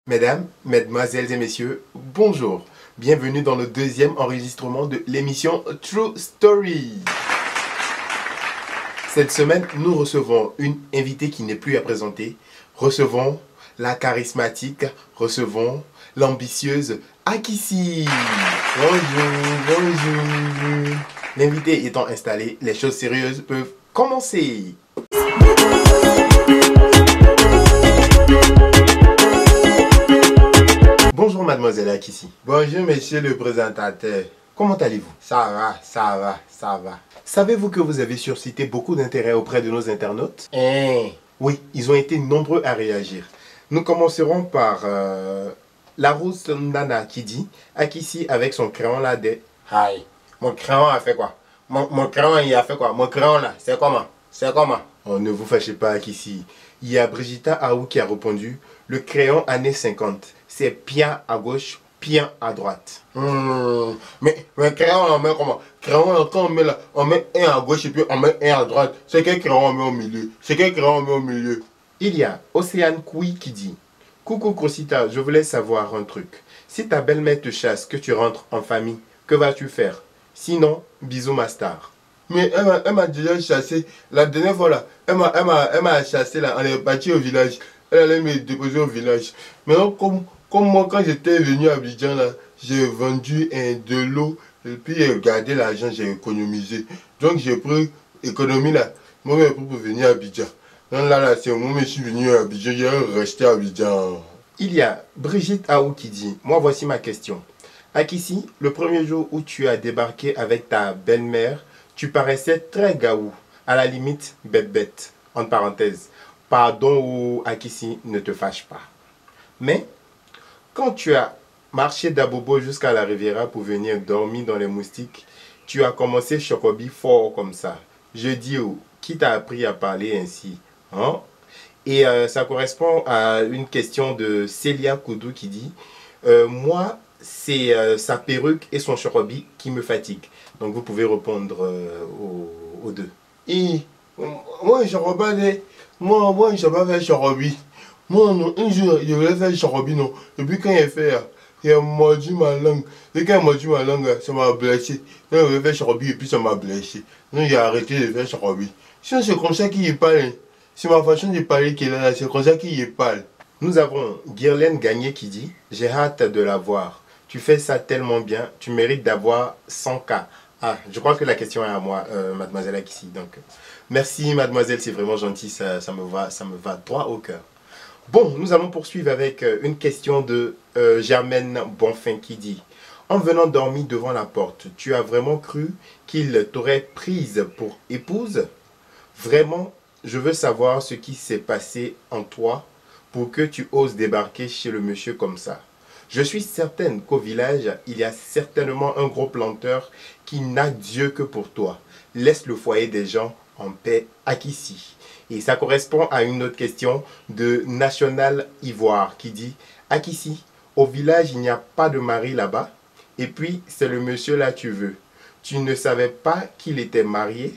Mesdames, mesdemoiselles et messieurs, bonjour. Bienvenue dans le deuxième enregistrement de l'émission True Story. Cette semaine, nous recevons une invitée qui n'est plus à présenter. Recevons la charismatique, recevons l'ambitieuse Akissi. Bonjour. L'invité étant installé, les choses sérieuses peuvent commencer. Bonjour mademoiselle Akissi. Bonjour monsieur le présentateur. Comment allez-vous? Ça va. Savez-vous que vous avez suscité beaucoup d'intérêt auprès de nos internautes? Hein? Oui, ils ont été nombreux à réagir. Nous commencerons par Larousse Nana qui dit Akissi avec son crayon là des... Aïe. Mon crayon a fait quoi? Mon crayon il a fait quoi? Mon crayon là, c'est comment? Oh, ne vous fâchez pas Akissi. Il y a Brigitta Aou qui a répondu le crayon années 50. C'est bien à gauche, bien à droite. Mais crayon on met comment? Crayon là, quand on met là, on met un à gauche et puis on met un à droite. C'est quel crayon on met au milieu? Il y a Océane Koui qui dit coucou Crosita, je voulais savoir un truc. Si ta belle-mère te chasse, que tu rentres en famille, que vas-tu faire? Sinon, bisous ma star. Mais elle m'a déjà chassé. La dernière fois là, elle m'a chassé là. On est parti au village. Elle allait me déposer au village. Maintenant, comme moi, quand j'étais venu à Abidjan là, j'ai vendu de l'eau. Et puis j'ai gardé l'argent, j'ai économisé. Donc j'ai pris économie là. Moi, pour venir à Abidjan. Donc là, c'est moi, je suis venu à Abidjan. J'ai resté à Abidjan. Il y a Brigitte Aou qui dit moi voici ma question. Akissi, le premier jour où tu as débarqué avec ta belle-mère, tu paraissais très gaou, à la limite bête, entre parenthèses. Pardon ou Akissi, ne te fâche pas. Mais, quand tu as marché d'Abobo jusqu'à la Riviera pour venir dormir dans les moustiques, tu as commencé Chocobi fort comme ça. Je dis, qui t'a appris à parler ainsi hein? Et ça correspond à une question de Célia Koudou qui dit, moi, c'est sa perruque et son Chocobi qui me fatiguent. Donc vous pouvez répondre aux deux. Moi, je ne pas faire chorobi. Moi, un jour, je voulais faire chorobi, non. Et puis quand il a mordu ma langue. Et quand il a mordu ma langue, ça m'a blessé. Donc, je voulais faire chorobi et puis ça m'a blessé. Donc, j'ai arrêté de faire chorobi. Sinon, c'est comme ça qu'il parle. C'est ma façon de parler qu'il a là. C'est comme ça qu'il parle. Nous avons Guirlaine Gagné qui dit j'ai hâte de la voir. Tu fais ça tellement bien. Tu mérites d'avoir 100K. Ah, je crois que la question est à moi, mademoiselle Akissi. Donc, merci mademoiselle, c'est vraiment gentil, ça me va droit au cœur. Bon, nous allons poursuivre avec une question de Germaine Bonfin qui dit en venant dormir devant la porte, tu as vraiment cru qu'il t'aurait prise pour épouse? Vraiment, je veux savoir ce qui s'est passé en toi pour que tu oses débarquer chez le monsieur comme ça. Je suis certaine qu'au village, il y a certainement un gros planteur qui n'a Dieu que pour toi. Laisse le foyer des gens en paix Akissi. Et ça correspond à une autre question de National Ivoire qui dit Akissi, au village, il n'y a pas de mari là-bas. Et puis, c'est le monsieur là tu veux. Tu ne savais pas qu'il était marié.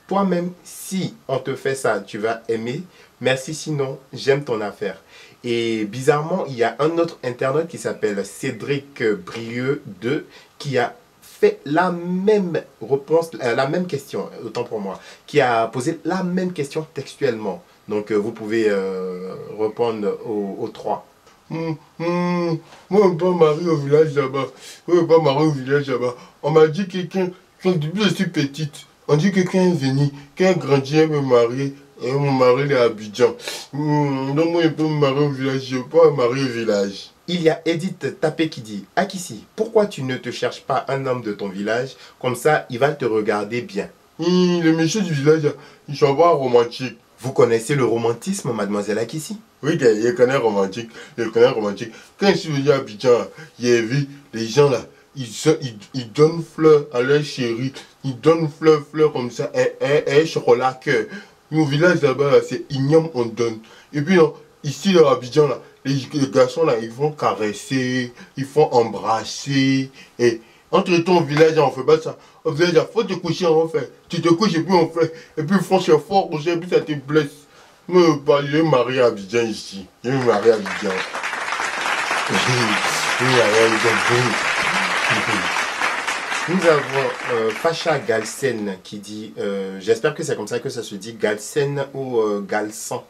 Toi-même, si on te fait ça, tu vas aimer. Merci, sinon, j'aime ton affaire. Et bizarrement, il y a un autre internaute qui s'appelle Cédric Brieux 2 qui a fait la même réponse, la même question, autant pour moi, qui a posé la même question textuellement. Donc vous pouvez répondre aux trois. Moi, je ne pas marié au village là-bas. On m'a dit que depuis que je suis petite, on dit que quand elle est venue, quand elle grandit, elle me marie. Et mon mari est à Abidjan. Donc moi je peux me marier au village, je ne peux pas me marier au village. Il y a Edith Tapé qui dit Akissi, pourquoi tu ne te cherches pas un homme de ton village? Comme ça, il va te regarder bien. Les messieurs du village, ils ne sont pas romantiques. Vous connaissez le romantisme, mademoiselle Akissi? Oui, je connais romantique. Quand je suis venu à Abidjan, j'ai vu les gens là, ils donnent fleurs à leur chérie. Ils donnent fleurs comme ça, un chocolat cœur. Au village là-bas, c'est igname, on donne. Et puis non, ici dans Abidjan, là, les garçons là, ils vont caresser, ils font embrasser. Et entre ton village, on fait pas ça. Au village, il faut te coucher, on fait. Tu te couches et puis on fait. Et puis ils font c'est fort, et puis ça te blesse. Moi, je vais me marier à Abidjan ici. Je vais me marier à Abidjan. Il n'y a rien de Nous avons Facha Galsen qui dit, j'espère que c'est comme ça que ça se dit, Galsen ou Galsan.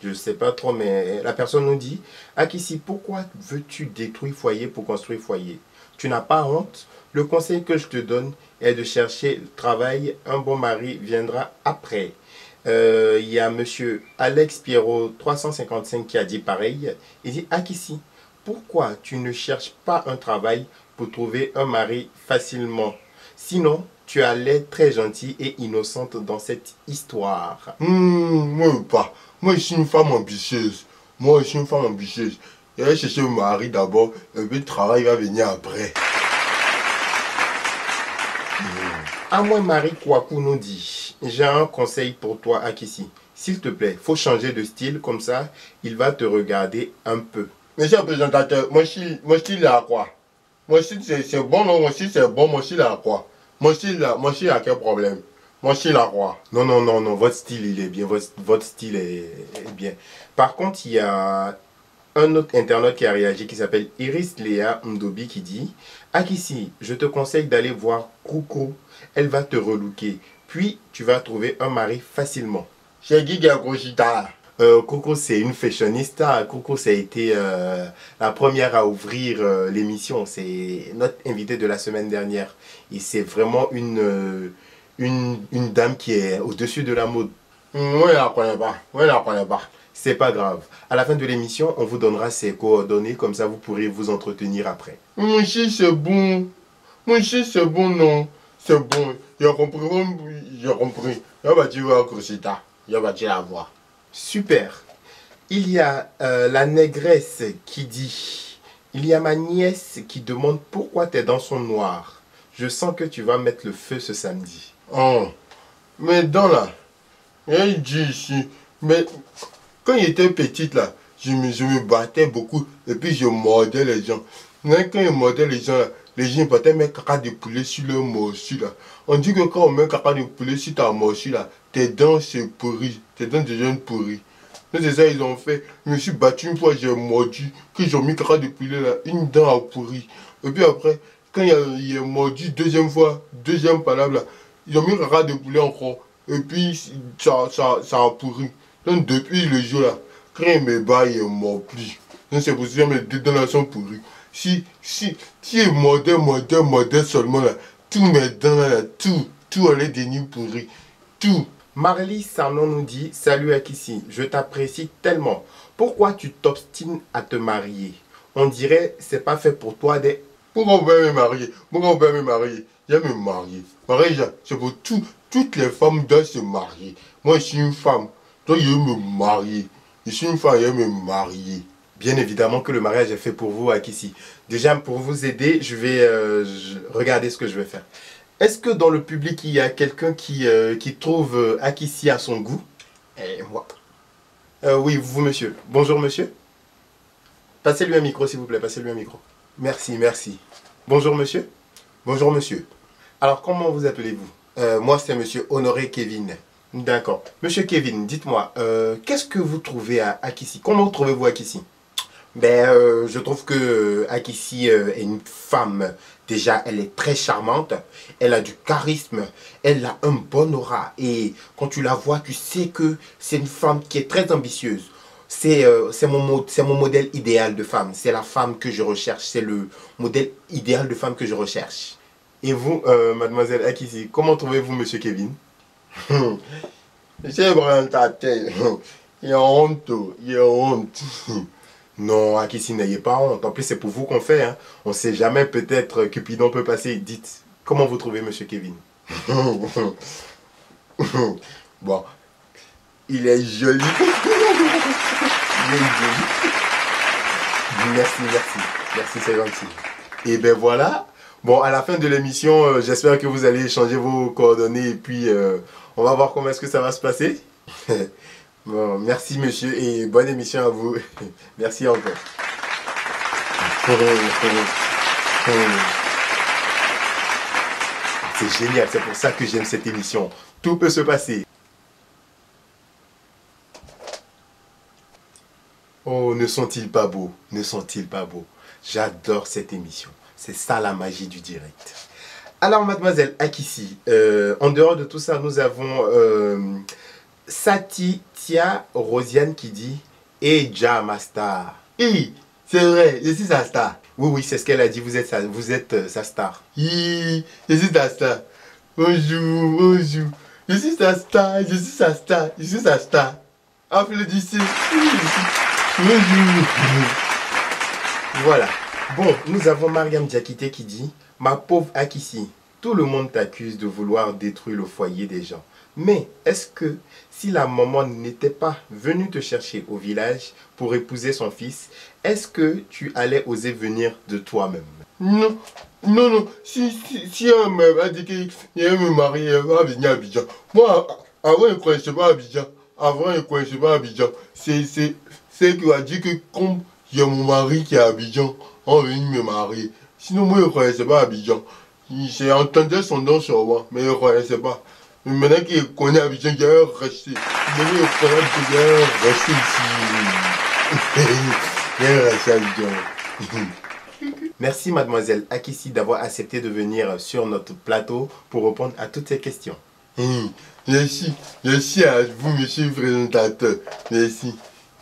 Je ne sais pas trop, mais la personne nous dit, Akissi, pourquoi veux-tu détruire foyer pour construire foyer? Tu n'as pas honte? Le conseil que je te donne est de chercher le travail. Un bon mari viendra après. Il y a monsieur Alex Pierrot 355 qui a dit pareil. Il dit, Akissi, pourquoi tu ne cherches pas un travail pour trouver un mari facilement? Sinon, tu as l'air très gentille et innocente dans cette histoire. Moi pas. Moi je suis une femme ambitieuse. Moi je suis une femme ambitieuse. Je vais chercher un mari d'abord, et puis le travail va venir après. Amoué Marie Kouakou nous dit, j'ai un conseil pour toi Akissi. S'il te plaît, faut changer de style, comme ça, il va te regarder un peu. Monsieur le présentateur, mon style est à quoi? Mon style c'est bon, non, mon style c'est bon, mon style est à quoi? Mon style a quel problème? Mon style à quoi? Non, non, non, non, votre style il est bien, votre style est bien. Par contre, il y a un autre internaute qui a réagi qui s'appelle Iris Léa Mdobi qui dit, Akissi, je te conseille d'aller voir Coucou, elle va te relooker, puis tu vas trouver un mari facilement. C'est Guy Gagoshita. Coco, c'est une fashionista. Coco, ça a été la première à ouvrir l'émission. C'est notre invitée de la semaine dernière. Et c'est vraiment une dame qui est au-dessus de la mode. Moi, je la connais pas. Moi, je la connais pas. C'est pas grave. À la fin de l'émission, on vous donnera ses coordonnées. Comme ça, vous pourrez vous entretenir après. Mon style, c'est bon. Mon style, c'est bon, non. C'est bon. J'ai compris. J'ai compris. Je vais dire à Gagoshita. Je vais dire la voix. Super. Il y a la négresse qui dit, il y a ma nièce qui demande pourquoi tes dents sont noires. Je sens que tu vas mettre le feu ce samedi. Oh, mes dents là, elle dit ici, mais quand j'étais petite là, je me battais beaucoup et puis je mordais les gens. Mais quand je mordais les gens là, les gens partaient mettre caca de poulet sur leur morsure là. On dit que quand on met caca de poulet sur ta morsure là, tes dents se pourrissent, tes dents deviennent pourries. Donc c'est ça ils ont fait. Je me suis battu une fois, j'ai mordu, que j'ai mis caca de poulet là, une dent a pourri. Et puis après, quand il a mordu deuxième fois, deuxième palabre là, ils ont mis caca de poulet encore. Et puis ça a pourri. Donc depuis le jour là, quand il me bat, il ne mord plus. Donc c'est pour ça que mes deux dents là sont pourries. Si il mordait seulement là, tous mes dents là, tout allait devenir pourri. Tout. Marly Sarnon nous dit, salut Akissi, je t'apprécie tellement. Pourquoi tu t'obstines à te marier? On dirait c'est pas fait pour toi des... Pourquoi on veut me marier? Pourquoi on veut me marier? Je vais me marier. Mariage, c'est pour toutes les femmes doivent se marier. Moi, je suis une femme. Donc, je vais me marier. Je suis une femme, je vais me marier. Bien évidemment que le mariage est fait pour vous, Akissi. Déjà, pour vous aider, je vais regarder ce que je vais faire. Est-ce que dans le public, il y a quelqu'un qui trouve Akissi à son goût? Et moi. Oui, vous, monsieur. Bonjour, monsieur. Passez-lui un micro, s'il vous plaît. Passez-lui un micro. Merci, merci. Bonjour, monsieur. Bonjour, monsieur. Alors, comment vous appelez-vous? Moi, c'est monsieur Honoré Kevin. D'accord. Monsieur Kevin, dites-moi, qu'est-ce que vous trouvez à Akissi? Comment trouvez-vous Akissi? Je trouve que Akissi est une femme. Déjà, elle est très charmante. Elle a du charisme. Elle a un bon aura. Et quand tu la vois, tu sais que c'est une femme qui est très ambitieuse. C'est mon modèle idéal de femme. C'est la femme que je recherche. C'est le modèle idéal de femme que je recherche. Et vous, mademoiselle Akissi, comment trouvez-vous monsieur Kevin? C'est vraiment ta tête. Il y a honte. Il y a honte. Non, Akissi, n'ayez pas honte. En plus, c'est pour vous qu'on fait. Hein. On ne sait jamais, peut-être Cupidon peut passer. Dites, comment vous trouvez monsieur Kevin? Bon, il est joli. Il est joli. Merci, merci. Merci, c'est gentil. Et ben voilà. Bon, à la fin de l'émission, j'espère que vous allez échanger vos coordonnées et puis on va voir comment est-ce que ça va se passer. Bon, merci monsieur et bonne émission à vous. Merci encore. C'est génial, c'est pour ça que j'aime cette émission. Tout peut se passer. Oh, ne sont-ils pas beaux? Ne sont-ils pas beaux? J'adore cette émission. C'est ça la magie du direct. Alors, mademoiselle Akissi, en dehors de tout ça, nous avons Satitia Rosiane qui dit Eja ma star. Oui, c'est vrai, je suis sa star. Oui, oui, c'est ce qu'elle a dit. Vous êtes sa star. Oui, je suis sa star. Bonjour, bonjour. Je suis sa star, je suis sa star, je suis sa star. Applaudissez. Bonjour. Voilà. Bon, nous avons Mariam Diakité qui dit Ma pauvre Akissi, tout le monde t'accuse de vouloir détruire le foyer des gens. Mais est-ce que si la maman n'était pas venue te chercher au village pour épouser son fils, est-ce que tu allais oser venir de toi-même? Non, non, non. Si un m'a dit qu'il allait me marier, elle va venir à Abidjan. Moi, avant, je ne connaissais pas Abidjan. Avant, je ne connaissais pas Abidjan. C'est qui a dit que comme il y a mon mari qui est à Abidjan, on va venir me marier. Sinon, moi, je ne connaissais pas Abidjan. J'ai entendu son nom sur moi, mais je ne connaissais pas. Mais maintenant qu'il connaît Abidjan, il est resté. Maintenant qu'il connaît Abidjan, il est resté ici. Il est resté à Abidjan. Merci mademoiselle Akissi d'avoir accepté de venir sur notre plateau pour répondre à toutes ces questions. Merci. Merci à vous, monsieur le présentateur. Merci.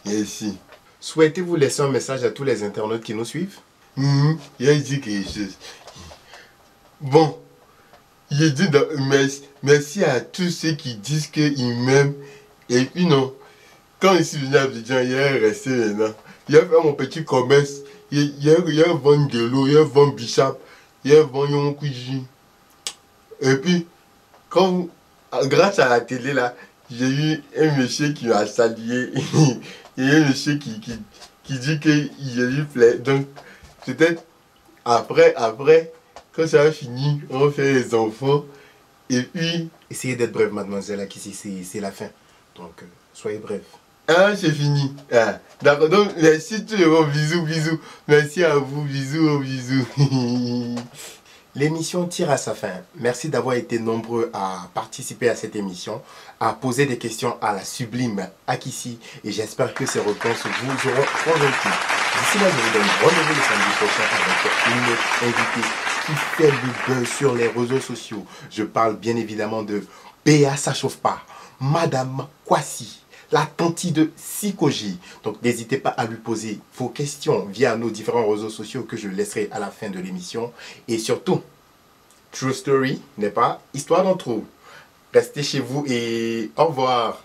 Merci. Souhaitez-vous laisser un message à tous les internautes qui nous suivent? Il a dit quelque chose. Bon, il dit merci à tous ceux qui disent qu'ils m'aiment. Et puis non, quand je suis venu à Abidjan, il est resté maintenant. Il a fait mon petit commerce. Il a vendu de l'eau, il a vendu Bishop, il a vendu mon cuisine. Et puis, grâce à la télé là, j'ai eu un monsieur qui m'a salué. Il y a un monsieur qui dit qu'il lui plaît. Donc, peut-être après, quand ça va finir, on va faire les enfants. Et puis... Essayez d'être bref, mademoiselle Akissi, c'est la fin. Donc, soyez bref. Ah, c'est fini. Ah, d'accord, donc merci tout le monde. Bisous, bisous. Merci à vous, bisous, bisous. L'émission tire à sa fin. Merci d'avoir été nombreux à participer à cette émission, à poser des questions à la sublime Akissi, et j'espère que ces réponses vous auront convaincu. D'ici là, je vous donne rendez-vous le samedi prochain avec une autre invitée qui fait du buzz sur les réseaux sociaux. Je parle bien évidemment de Béa Ça Chauffe Pas, Madame Kwasi, la tante de Sikoji. Donc n'hésitez pas à lui poser vos questions via nos différents réseaux sociaux que je laisserai à la fin de l'émission. Et surtout, True Story n'est pas histoire d'en trop. Restez chez vous et au revoir.